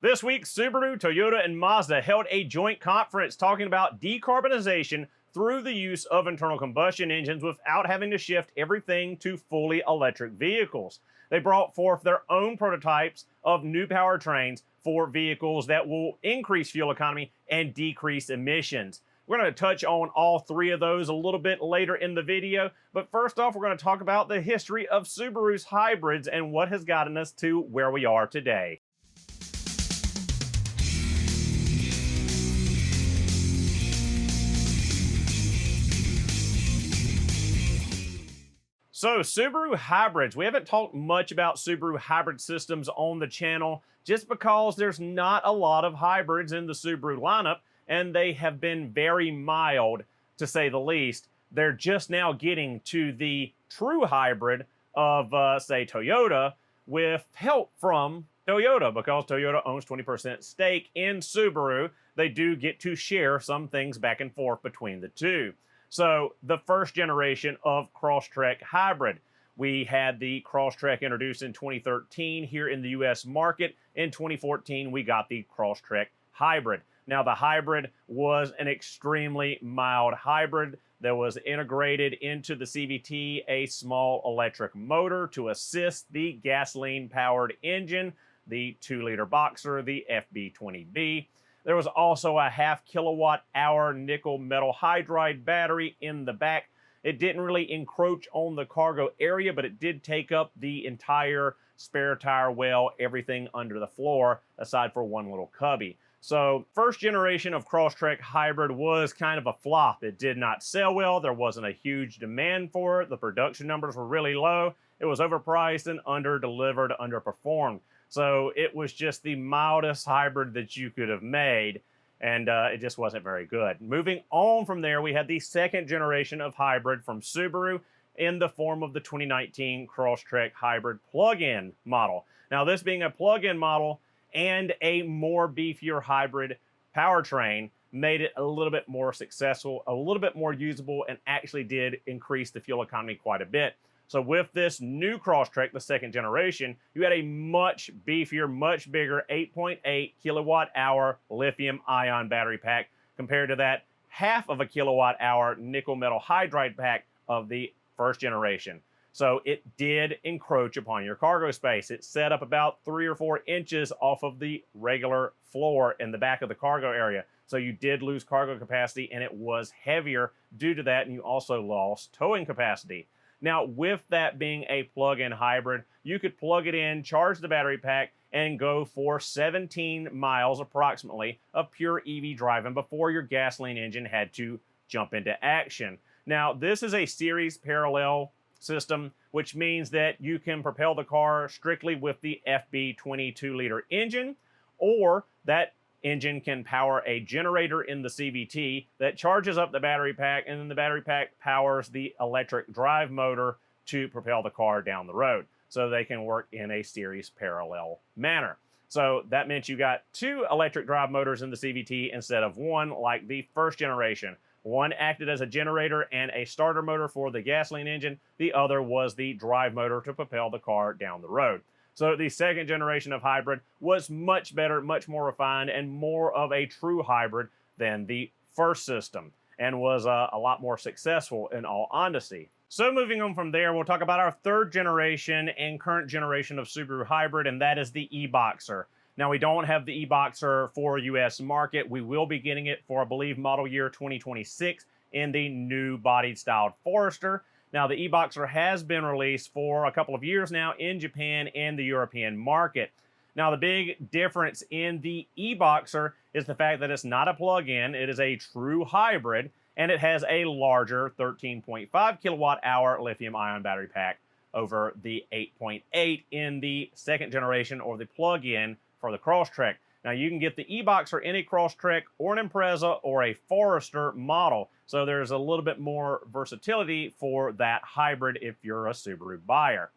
This week, Subaru, Toyota, and Mazda held a joint conference talking about decarbonization through the use of internal combustion engines without having to shift everything to fully electric vehicles. They brought forth their own prototypes of new powertrains for vehicles that will increase fuel economy and decrease emissions. We're going to touch on all three of those a little bit later in the video, but first off, we're going to talk about the history of Subaru's hybrids and what has gotten us to where we are today. So Subaru hybrids, we haven't talked much about Subaru hybrid systems on the channel just because there's not a lot of hybrids in the Subaru lineup and they have been very mild to say the least. They're just now getting to the true hybrid of say Toyota with help from Toyota because Toyota owns 20% stake in Subaru. They do get to share some things back and forth between the two. So the first generation of Crosstrek hybrid. We had the Crosstrek introduced in 2013 here in the US market. In 2014, we got the Crosstrek hybrid. Now the hybrid was an extremely mild hybrid that was integrated into the CVT a small electric motor to assist the gasoline powered engine, the 2-liter Boxer, the FB20B. There was also a 0.5 kilowatt hour nickel metal hydride battery in the back. It didn't really encroach on the cargo area, but it did take up the entire spare tire well, everything under the floor, aside for one little cubby. So first generation of Crosstrek hybrid was kind of a flop. It did not sell well. There wasn't a huge demand for it. The production numbers were really low. It was overpriced and under-delivered, underperformed. So it was just the mildest hybrid that you could have made, and it just wasn't very good. Moving on from there, we had the second generation of hybrid from Subaru in the form of the 2019 Crosstrek hybrid plug-in model. Now, this being a plug-in model and a more beefier hybrid powertrain made it a little bit more successful, a little bit more usable, and actually did increase the fuel economy quite a bit. So with this new Crosstrek, the second generation, you had a much beefier, much bigger 8.8 kilowatt hour lithium ion battery pack compared to that 0.5 kilowatt hour nickel metal hydride pack of the first generation. So it did encroach upon your cargo space. It set up about 3 or 4 inches off of the regular floor in the back of the cargo area. So you did lose cargo capacity and it was heavier due to that, and you also lost towing capacity. Now, with that being a plug-in hybrid, you could plug it in, charge the battery pack, and go for 17 miles approximately of pure EV driving before your gasoline engine had to jump into action. Now, this is a series parallel system, which means that you can propel the car strictly with the FB20 2-liter engine, or that engine can power a generator in the CVT that charges up the battery pack, and then the battery pack powers the electric drive motor to propel the car down the road. So they can work in a series parallel manner. So that meant you got 2 electric drive motors in the CVT instead of 1 like the first generation. One acted as a generator and a starter motor for the gasoline engine. The other was the drive motor to propel the car down the road. So the second generation of hybrid was much better, much more refined, and more of a true hybrid than the first system, and was a lot more successful in all honesty. So moving on from there, we'll talk about our third generation and current generation of Subaru hybrid, and that is the e-Boxer. Now, we don't have the e-Boxer for US market. We will be getting it for, I believe, model year 2026 in the new bodied styled Forester. Now, the e-Boxer has been released for a couple of years now in Japan and the European market. Now, the big difference in the e-Boxer is the fact that it's not a plug-in, it is a true hybrid, and it has a larger 13.5 kilowatt hour lithium-ion battery pack over the 8.8 in the second generation or the plug-in for the Crosstrek. Now, you can get the e-Boxer in a Crosstrek or an Impreza or a Forester model. So there's a little bit more versatility for that hybrid if you're a Subaru buyer.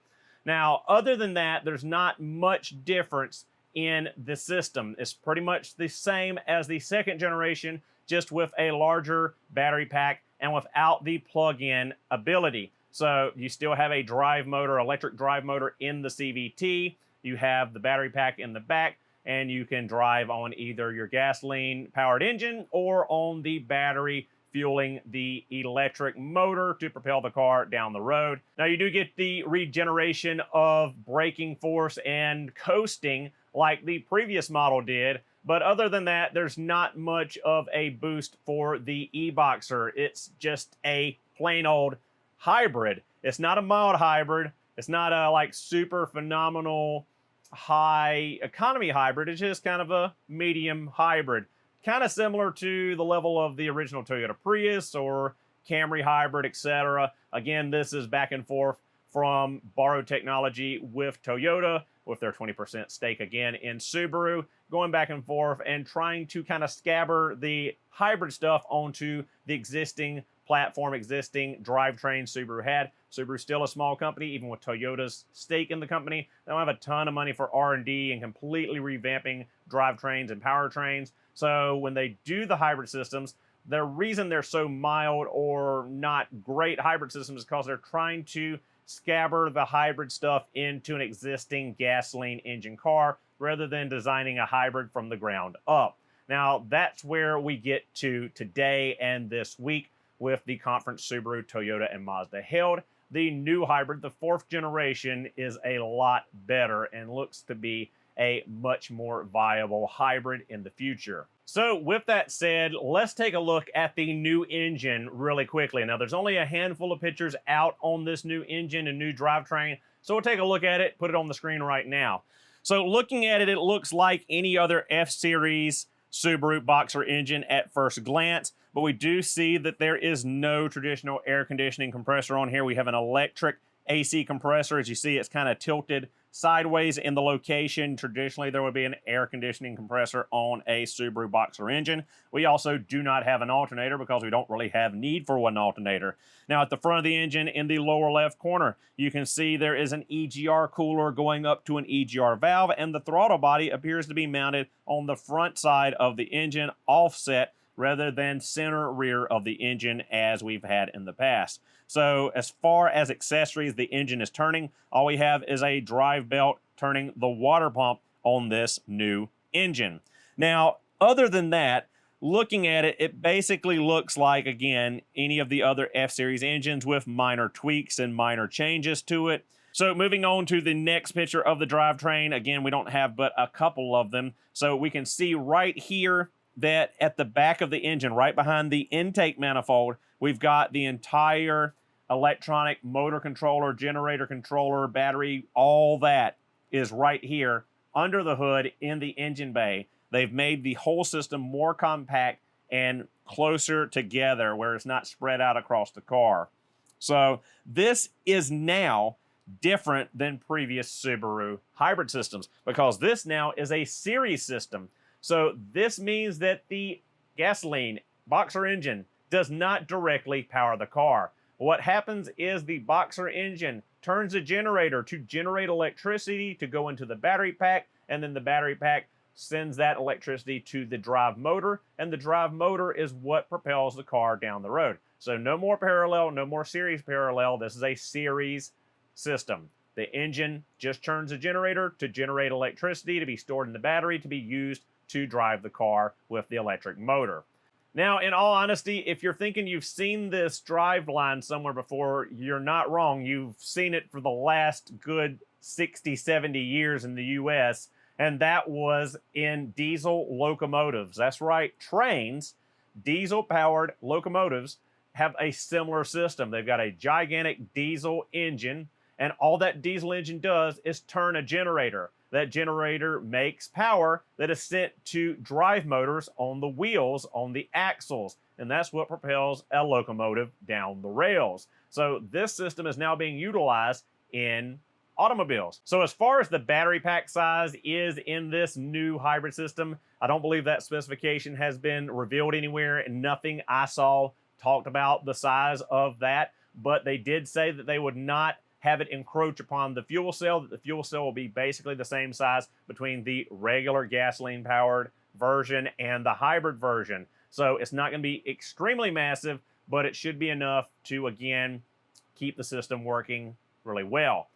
Now, other than that, there's not much difference in the system. It's pretty much the same as the second generation, just with a larger battery pack and without the plug-in ability. So you still have a drive motor, electric drive motor in the CVT. You have the battery pack in the back. and you can drive on either your gasoline powered engine or on the battery fueling the electric motor to propel the car down the road. Now, you do get the regeneration of braking force and coasting like the previous model did, but other than that, there's not much of a boost for the e-Boxer. It's just a plain old hybrid. It's not a mild hybrid. It's not a like super phenomenal high economy hybrid. It's just kind of a medium hybrid. Kind of similar to the level of the original Toyota Prius or Camry hybrid, etc. Again, this is back and forth from borrowed technology with Toyota, with their 20% stake again in Subaru, going back and forth and trying to kind of scabber the hybrid stuff onto the existing platform, existing drivetrain Subaru had. Subaru's still a small company, even with Toyota's stake in the company. They don't have a ton of money for R&D and completely revamping drivetrains and powertrains. So when they do the hybrid systems, the reason they're so mild or not great hybrid systems is because they're trying to scabber the hybrid stuff into an existing gasoline engine car rather than designing a hybrid from the ground up. Now, that's where we get to today and this week with the conference Subaru, Toyota, and Mazda held. The new hybrid, the 4th generation, is a lot better and looks to be a much more viable hybrid in the future. So with that said, let's take a look at the new engine really quickly. Now, there's only a handful of pictures out on this new engine and new drivetrain, so we'll take a look at it, put it on the screen right now. So looking at it, it looks like any other F-Series Subaru Boxer engine at first glance, but we do see that there is no traditional air conditioning compressor on here. We have an electric AC compressor. As you see, it's kind of tilted sideways in the location. Traditionally, there would be an air conditioning compressor on a Subaru Boxer engine. We also do not have an alternator because we don't really have need for one alternator. Now, at the front of the engine, in the lower left corner, you can see there is an EGR cooler going up to an EGR valve, and the throttle body appears to be mounted on the front side of the engine, offset rather than center rear of the engine as we've had in the past. So as far as accessories the engine is turning, all we have is a drive belt turning the water pump on this new engine. Now, other than that, looking at it, it basically looks like, again, any of the other F-Series engines with minor tweaks and minor changes to it. So moving on to the next picture of the drivetrain, again, we don't have but a couple of them. So we can see right here that at the back of the engine, right behind the intake manifold, we've got the entire electronic motor controller, generator controller, battery, all that is right here under the hood in the engine bay. They've made the whole system more compact and closer together where it's not spread out across the car. So this is now different than previous Subaru hybrid systems because this now is a series system. So this means that the gasoline Boxer engine does not directly power the car. What happens is the Boxer engine turns a generator to generate electricity to go into the battery pack, and then the battery pack sends that electricity to the drive motor, and the drive motor is what propels the car down the road. So no more parallel, no more series parallel. This is a series system. The engine just turns a generator to generate electricity to be stored in the battery to be used to drive the car with the electric motor. Now, in all honesty, if you're thinking you've seen this drive line somewhere before, you're not wrong. You've seen it for the last good 60, 70 years in the US, and that was in diesel locomotives. That's right, trains, diesel-powered locomotives have a similar system. They've got a gigantic diesel engine, and all that diesel engine does is turn a generator. That generator makes power that is sent to drive motors on the wheels, on the axles, and that's what propels a locomotive down the rails. So this system is now being utilized in automobiles. So as far as the battery pack size is in this new hybrid system, I don't believe that specification has been revealed anywhere, and nothing I saw talked about the size of that, but they did say that they would not have it encroach upon the fuel cell, that the fuel cell will be basically the same size between the regular gasoline-powered version and the hybrid version. So it's not going to be extremely massive, but it should be enough to, again, keep the system working really well.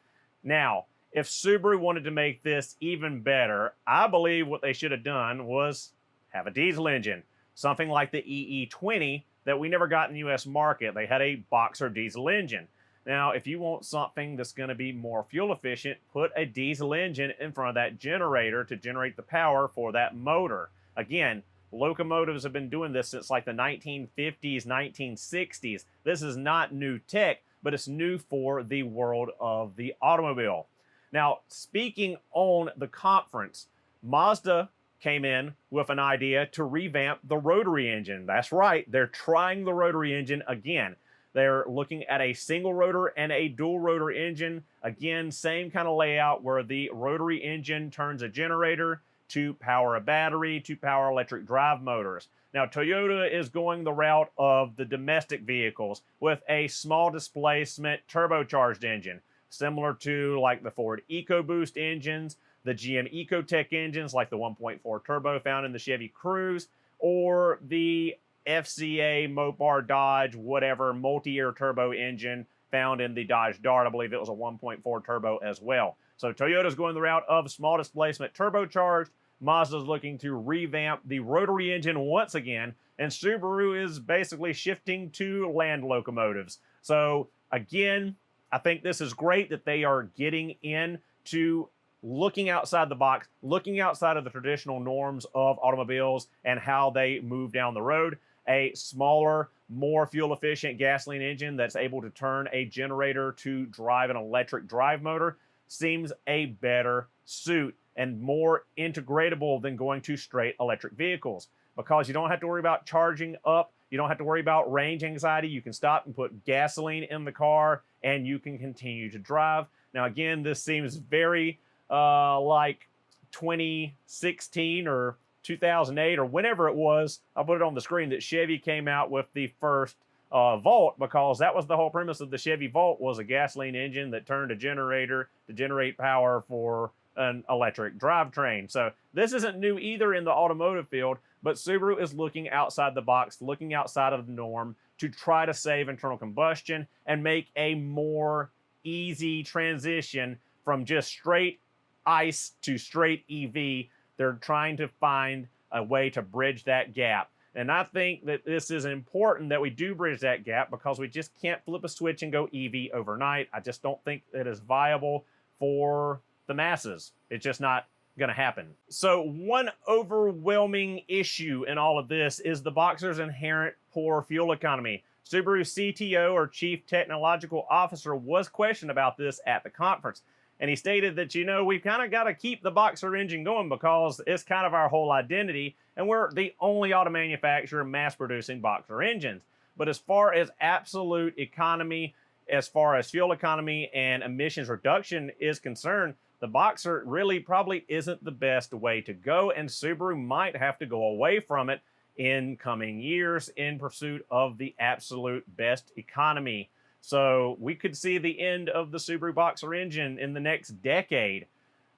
Now, If Subaru wanted to make this even better, I believe what they should have done was have a diesel engine, something like the EE20 that we never got in the US market. They had a Boxer diesel engine. Now, if you want something that's going to be more fuel efficient, put a diesel engine in front of that generator to generate the power for that motor. Again, locomotives have been doing this since like the 1950s, 1960s. This is not new tech, but it's new for the world of the automobile. Now, speaking on the conference, Mazda came in with an idea to revamp the rotary engine. That's right, they're trying the rotary engine again. They're looking at a single rotor and a dual rotor engine. Again, same kind of layout where the rotary engine turns a generator to power a battery to power electric drive motors. Now, Toyota is going the route of the domestic vehicles with a small displacement turbocharged engine, similar to like the Ford EcoBoost engines, the GM Ecotec engines like the 1.4 turbo found in the Chevy Cruze, or the FCA Mopar Dodge whatever multi-air turbo engine found in the Dodge Dart. I believe it was a 1.4 turbo as well. So Toyota's going the route of small displacement turbocharged. Mazda's looking to revamp the rotary engine once again, and Subaru is basically shifting to land locomotives. So again, I think this is great that they are getting into looking outside the box, looking outside of the traditional norms of automobiles and how they move down the road. A smaller, more fuel-efficient gasoline engine that's able to turn a generator to drive an electric drive motor seems a better suit and more integratable than going to straight electric vehicles, because you don't have to worry about charging up. You don't have to worry about range anxiety. You can stop and put gasoline in the car and you can continue to drive. Now, again, this seems very like 2016 or 2008 or whenever it was. I'll put it on the screen that Chevy came out with the first Volt, because that was the whole premise of the Chevy Volt, was a gasoline engine that turned a generator to generate power for an electric drivetrain. So this isn't new either in the automotive field, but Subaru is looking outside the box, looking outside of the norm to try to save internal combustion and make a more easy transition from just straight ICE to straight EV. They're trying to find a way to bridge that gap. And I think that this is important that we do bridge that gap, because we just can't flip a switch and go EV overnight. I just don't think it is viable for the masses. It's just not going to happen. So one overwhelming issue in all of this is the Boxer's inherent poor fuel economy. Subaru CTO, or Chief Technological Officer, was questioned about this at the conference. And he stated that, you know, we've kind of got to keep the Boxer engine going because it's kind of our whole identity, and we're the only auto manufacturer mass-producing Boxer engines. But as far as absolute economy, as far as fuel economy and emissions reduction is concerned, the Boxer really probably isn't the best way to go, and Subaru might have to go away from it in coming years in pursuit of the absolute best economy. So we could see the end of the Subaru Boxer engine in the next decade.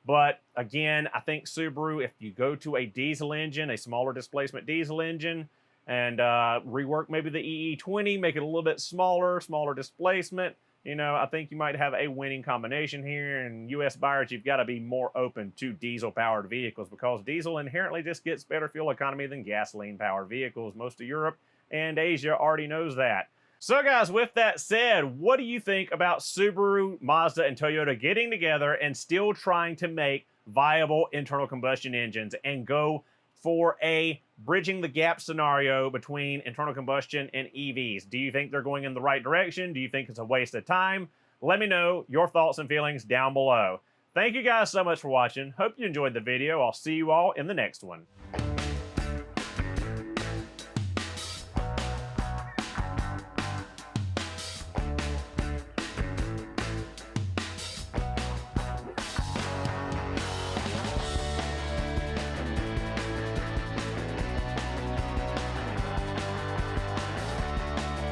But again, I think Subaru, if you go to a diesel engine, a smaller displacement diesel engine, and rework maybe the EE20, make it a little bit smaller displacement, you know, I think you might have a winning combination here. And U.S. buyers, you've got to be more open to diesel-powered vehicles, because diesel inherently just gets better fuel economy than gasoline-powered vehicles. Most of Europe and Asia already knows that. So guys, with that said, what do you think about Subaru, Mazda, and Toyota getting together and still trying to make viable internal combustion engines and go for a bridging the gap scenario between internal combustion and EVs? Do you think they're going in the right direction? Do you think it's a waste of time? Let me know your thoughts and feelings down below. Thank you guys so much for watching. Hope you enjoyed the video. I'll see you all in the next one.